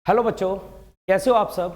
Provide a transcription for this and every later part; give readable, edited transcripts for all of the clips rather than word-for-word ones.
Hello बच्चों, कैसे हो आप सब।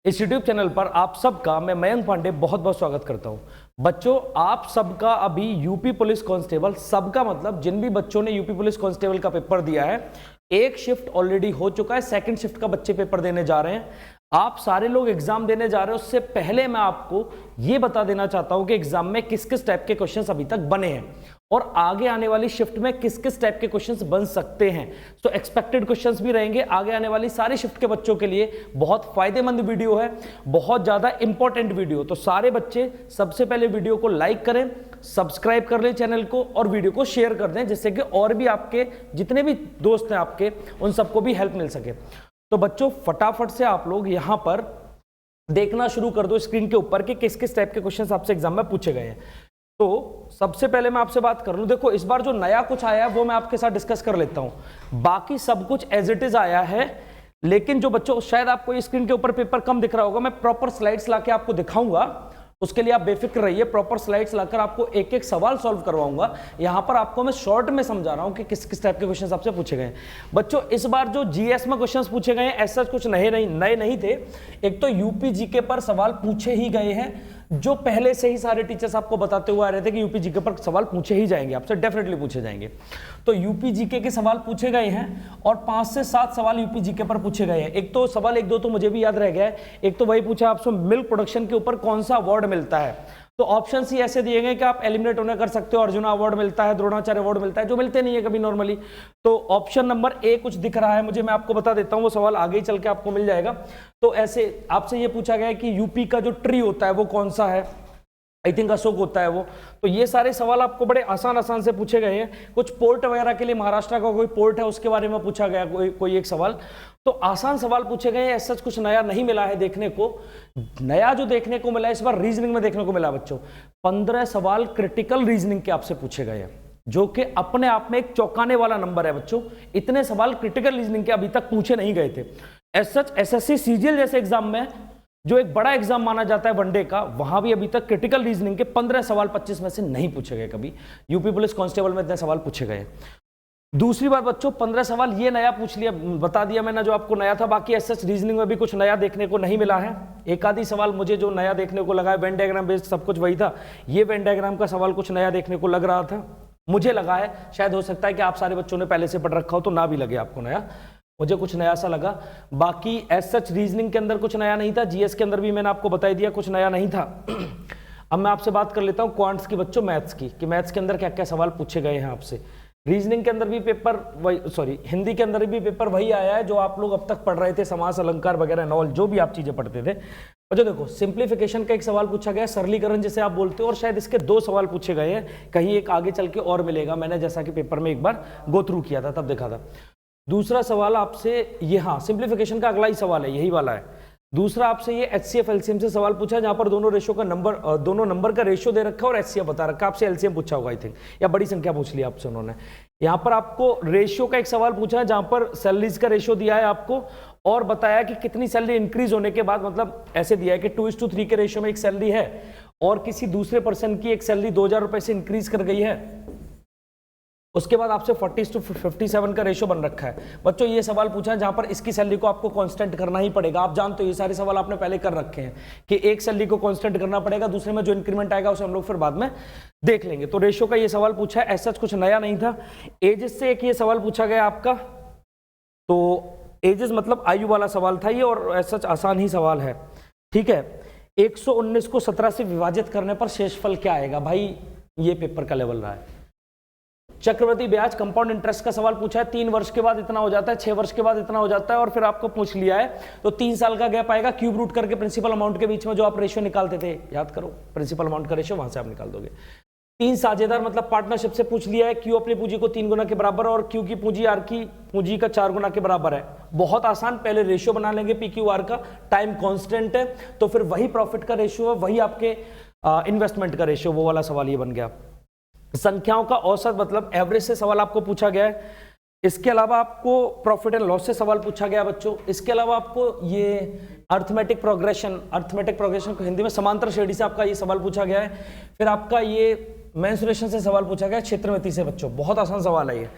इस यूट्यूब चैनल पर आप सबका मैं मयंक पांडे बहुत बहुत स्वागत करता हूं। बच्चों, आप सबका अभी यूपी पुलिस कांस्टेबल, सबका मतलब जिन भी बच्चों ने यूपी पुलिस कांस्टेबल का पेपर दिया है, एक शिफ्ट ऑलरेडी हो चुका है, सेकंड शिफ्ट का बच्चे पेपर देने जा रहे हैं। आप सारे लोग एग्जाम देने जा रहे हो। उससे पहले मैं आपको यह बता देना चाहता हूं कि एग्जाम में किस किस टाइप के क्वेश्चंस अभी तक बने हैं और आगे आने वाली शिफ्ट में किस किस टाइप के क्वेश्चंस बन सकते हैं। तो एक्सपेक्टेड क्वेश्चंस भी रहेंगे आगे आने वाली सारी शिफ्ट के बच्चों के लिए। बहुत फायदेमंद वीडियो है, बहुत ज्यादा इंपॉर्टेंट वीडियो। तो सारे बच्चे सबसे पहले वीडियो को लाइक करें, सब्सक्राइब कर लें चैनल को और वीडियो को शेयर कर दें, जिससे कि और भी आपके जितने भी दोस्त हैं आपके, उन सबको भी हेल्प मिल सके। तो बच्चों, फटाफट से आप लोग यहां पर देखना शुरू कर दो स्क्रीन के ऊपर कि किस किस टाइप के क्वेश्चंस आपसे एग्जाम में पूछे गए हैं। तो सबसे पहले मैं आपसे बात कर लूं, देखो इस बार जो नया कुछ आया है वो मैं आपके साथ डिस्कस कर लेता हूं। बाकी सब कुछ एज इट इज आया है, लेकिन जो बच्चों शायद आपको ये स्क्रीन के ऊपर पेपर कम दिख रहा होगा, मैं प्रॉपर स्लाइड्स लाके आपको दिखाऊंगा। उसके लिए आप बेफिक्र रहिए, प्रॉपर स्लाइड्स लाकर आपको एक एक सवाल सॉल्व करवाऊंगा। यहां पर आपको मैं शॉर्ट में समझा रहा हूं कि किस किस टाइप के क्वेश्चंस आपसे पूछे गए हैं। बच्चों, इस बार जो जीएस में क्वेश्चंस पूछे गए हैं ऐसा कुछ नए नहीं थे। एक तो यूपी जीके पर सवाल पूछे ही गए हैं, जो पहले से ही सारे टीचर्स आपको बताते हुए आ रहे थे कि यूपी जीके पर सवाल पूछे ही जाएंगे, आपसे डेफिनेटली पूछे जाएंगे। तो यूपी जीके के सवाल पूछे गए हैं और 5 से 7 सवाल यूपी जीके पर पूछे गए हैं। एक तो सवाल एक दो तो मुझे भी याद रह गया है। एक तो वही पूछा आपसे, मिल्क प्रोडक्शन के ऊपर कौन सा अवार्ड मिलता है। तो ऑप्शन ही ऐसे दिए गए कि आप एलिमिनेट होने कर सकते हो, अर्जुना अवार्ड मिलता है, द्रोणाचार्य अवार्ड मिलता है, जो मिलते नहीं है कभी नॉर्मली। तो ऑप्शन नंबर ए कुछ दिख रहा है मुझे, मैं आपको बता देता हूं, वो सवाल आगे ही चल के आपको मिल जाएगा। तो ऐसे आपसे ये पूछा गया है कि यूपी का जो ट्री होता है वो कौन सा है, आई थिंक अशोक होता है वो। तो ये सारे सवाल आपको बड़े आसान से पूछे गए हैं। कुछ पोर्ट वगैरह के लिए महाराष्ट्र का कोई पोर्ट है उसके बारे में पूछा गया कोई एक सवाल। तो आसान सवाल पूछे गए हैं, ऐसा कुछ नया नहीं मिला है देखने को। नया जो देखने को मिला है इस बार रीजनिंग में देखने को मिला बच्चों। 15 सवाल क्रिटिकल रीजनिंग के आपसे पूछे गए हैं, जो कि अपने आप में एक चौंकाने वाला नंबर है बच्चों। इतने सवाल क्रिटिकल रीजनिंग के अभी तक पूछे नहीं गए थे। एसएससी सीजीएल जैसे एग्जाम में, जो एक बड़ा एग्जाम माना जाता है वनडे का, वहां भी अभी तक क्रिटिकल रीजनिंग के 15 सवाल 25 में से नहीं पूछे गए कभी। यूपी पुलिस कांस्टेबल में इतने सवाल पूछे गए। दूसरी बात बच्चों, 15 सवाल ये नया पूछ लिया, बता दिया मैंने जो आपको नया था। बाकी एसएस रीजनिंग में भी कुछ नया देखने को नहीं मिला है। एक आधी सवाल मुझे जो नया देखने को लगा है, वेन डायग्राम बेस्ड सब कुछ वही था। ये वेन डायग्राम का सवाल कुछ नया देखने को लग रहा था, मुझे लगा है। शायद हो सकता है कि आप सारे बच्चों ने पहले से पढ़ रखा हो तो ना भी लगे आपको नया, मुझे कुछ नया सा लगा। बाकी एज सच रीजनिंग के अंदर कुछ नया नहीं था, जीएस के अंदर भी मैंने आपको बता दिया कुछ नया नहीं था। अब मैं आपसे बात कर लेता हूं क्वांट्स की बच्चों, मैथ्स की, कि मैथ्स के अंदर क्या क्या सवाल पूछे गए हैं आपसे। रीजनिंग के अंदर भी पेपर वही, सॉरी हिंदी के अंदर भी पेपर वही आया है जो आप लोग अब तक पढ़ रहे थे, समास अलंकार वगैरह नॉल, जो भी आप चीजें पढ़ते थे। और जो देखो सिंप्लीफिकेशन का एक सवाल पूछा गया, सरलीकरण जिसे आप बोलते हो, और शायद इसके 2 सवाल पूछे गए हैं, कहीं एक आगे चल के और मिलेगा। मैंने जैसा कि पेपर में एक बार गो थ्रू किया था तब देखा था। दूसरा सवाल आपसे ये, हाँ सिंप्लीफिकेशन का अगला ही सवाल है, यही वाला है। दूसरा आपसे ये एचसीएफ एलसीएम से सवाल पूछा, जहां पर दोनों रेशो का नंबर, दोनों नंबर का रेशियो दे रखा है और एचसीएफ बता रखा है। आपसे एलसीएम पूछा होगा आई थिंक, या बड़ी संख्या पूछ ली आपसे उन्होंने। यहां पर आपको रेशियो का एक सवाल पूछा है, जहां पर सैलरीज का रेशियो दिया है आपको और बताया कि कितनी सैलरी इंक्रीज होने के बाद, मतलब ऐसे दिया है कि 2:3 के रेशियो में एक सैलरी है और किसी दूसरे पर्सन की एक सैलरी 2000 रुपए से इंक्रीज कर गई है, उसके बाद आपसे 40:57 का रेशियो बन रखा है। बच्चों ये सवाल पूछा है जहां पर इसकी सैलरी को आपको कांस्टेंट करना ही पड़ेगा। आप जानते हो ये सारे सवाल आपने पहले कर रखे हैं कि एक सैलरी को कांस्टेंट करना पड़ेगा, दूसरे में जो इंक्रीमेंट आएगा उसे हम लोग फिर बाद में देख लेंगे। तो रेशियो का ये सवाल पूछा है, ऐसा कुछ नया नहीं था। एजेस से एक ये सवाल पूछा गया आपका, तो एजेस मतलब आयु वाला सवाल था ये, और ऐसा आसान ही सवाल है, ठीक है। 119 को 17 से विभाजित करने पर शेषफल क्या आएगा, भाई ये पेपर का लेवल रहा है। चक्रवृद्धि ब्याज कंपाउंड इंटरेस्ट का सवाल पूछा है, 3 वर्ष के बाद इतना हो जाता है, 6 वर्ष के बाद इतना हो जाता है, और फिर आपको पूछ लिया है तो 3 साल का गैप आएगा क्यूब रूट करके प्रिंसिपल अमाउंट के बीच में जो आप रेशियो निकालते थे, याद करो प्रिंसिपल अमाउंट का रेशियो, वहां से आप निकाल दोगे। 3 साझेदार मतलब पार्टनरशिप से पूछ लिया है, क्यू अपनी पूंजी को 3 गुना के बराबर और क्यू की पूंजी आर की पूंजी का 4 गुना के बराबर है। बहुत आसान, पहले रेशियो बना लेंगे पी क्यू आर का, टाइम कांस्टेंट है तो फिर वही प्रॉफिट का रेशियो है, वही आपके इन्वेस्टमेंट का रेशियो, वो वाला सवाल ये बन गया। संख्याओं का औसत मतलब एवरेज से सवाल आपको पूछा गया है। इसके अलावा आपको प्रॉफिट एंड लॉस से सवाल पूछा गया बच्चों। इसके अलावा आपको ये अर्थमेटिक प्रोग्रेशन को हिंदी में समांतर श्रेणी से आपका ये सवाल पूछा गया है। फिर आपका ये मेंसुरेशन से सवाल पूछा गया, क्षेत्रमिति से बच्चों, बहुत आसान सवाल है ये।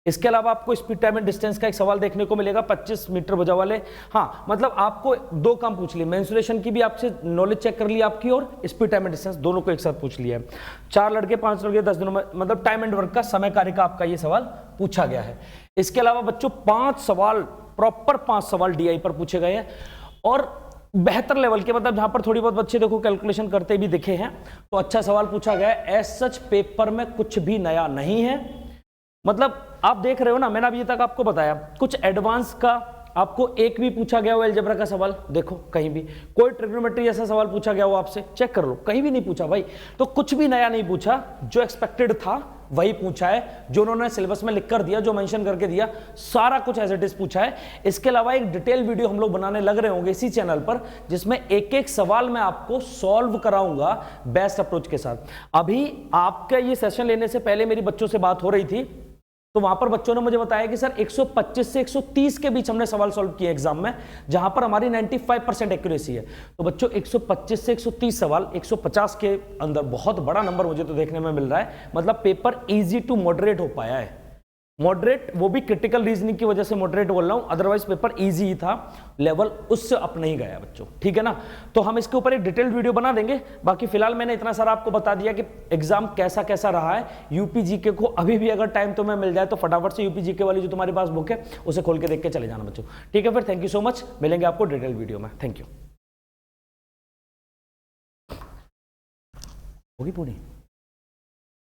इसके अलावा आपको स्पीड टाइम एंड डिस्टेंस का एक सवाल देखने को मिलेगा 25 मीटर भुजा वाले। हाँ, मतलब आपको दो काम पूछ लिए, मेंसुरेशन की भी आपसे नॉलेज चेक कर ली आपकी, और स्पीड टाइम एंड डिस्टेंस दोनों को एक साथ पूछ लिया है। 4 लड़के 5 लड़के 10 दिनों में, मतलब टाइम एंड वर्क का, समय कार्य का आपका ये सवाल पूछा गया है। इसके अलावा बच्चों 5 सवाल, प्रॉपर 5 सवाल डीआई पर पूछे गए हैं, और बेहतर लेवल के, मतलब जहां पर थोड़ी बहुत बच्चे देखो कैलकुलेशन करते भी दिखे हैं, तो अच्छा सवाल पूछा गया है। एज सच पेपर में कुछ भी नया नहीं है, मतलब आप देख रहे हो ना, मैंने अभी तक आपको बताया, कुछ एडवांस का आपको एक भी पूछा गया हो अलजेब्रा का सवाल, देखो कहीं भी कोई ट्रिग्नोमेट्री जैसा सवाल पूछा गया हो आपसे, चेक कर लो, कहीं भी नहीं पूछा भाई। तो कुछ भी नया नहीं पूछा, जो एक्सपेक्टेड था वही पूछा है, जो उन्होंने सिलेबस में लिख कर दिया, जो मेंशन करके दिया, सारा कुछ एज इट इज पूछा है। इसके अलावा एक डिटेल वीडियो हम लोग बनाने लग रहे होंगे इसी चैनल पर, जिसमें एक एक सवाल मैं आपको सॉल्व कराऊंगा बेस्ट अप्रोच के साथ। अभी आपका ये सेशन लेने से पहले मेरी बच्चों से बात हो रही थी, तो वहां पर बच्चों ने मुझे बताया कि सर 125 से 130 के बीच हमने सवाल सॉल्व किए एग्जाम में, जहां पर हमारी 95% एक्यूरेसी है। तो बच्चों 125 से 130 सवाल 150 के अंदर, बहुत बड़ा नंबर मुझे तो देखने में मिल रहा है। मतलब पेपर इजी टू मॉडरेट हो पाया है। मॉडरेट, वो भी क्रिटिकल रीजनिंग की वजह से मॉडरेट बोल रहा हूं, अदरवाइज पेपर इजी ही था, लेवल उससे अप नहीं गया बच्चों, ठीक है ना। तो हम इसके ऊपर एक डिटेल्ड वीडियो बना देंगे। बाकी फिलहाल मैंने इतना सारा आपको बता दिया कि एग्जाम कैसा कैसा रहा है। यूपी जीके को अभी भी अगर टाइम तुम्हें मिल जाए तो फटाफट से यूपी जीके वाली जो तुम्हारे पास बुक है उसे खोल के देख के चले जाना बच्चों, ठीक है। फिर थैंक यू सो मच, मिलेंगे आपको डिटेल वीडियो में। Thank you. होगी पूरी।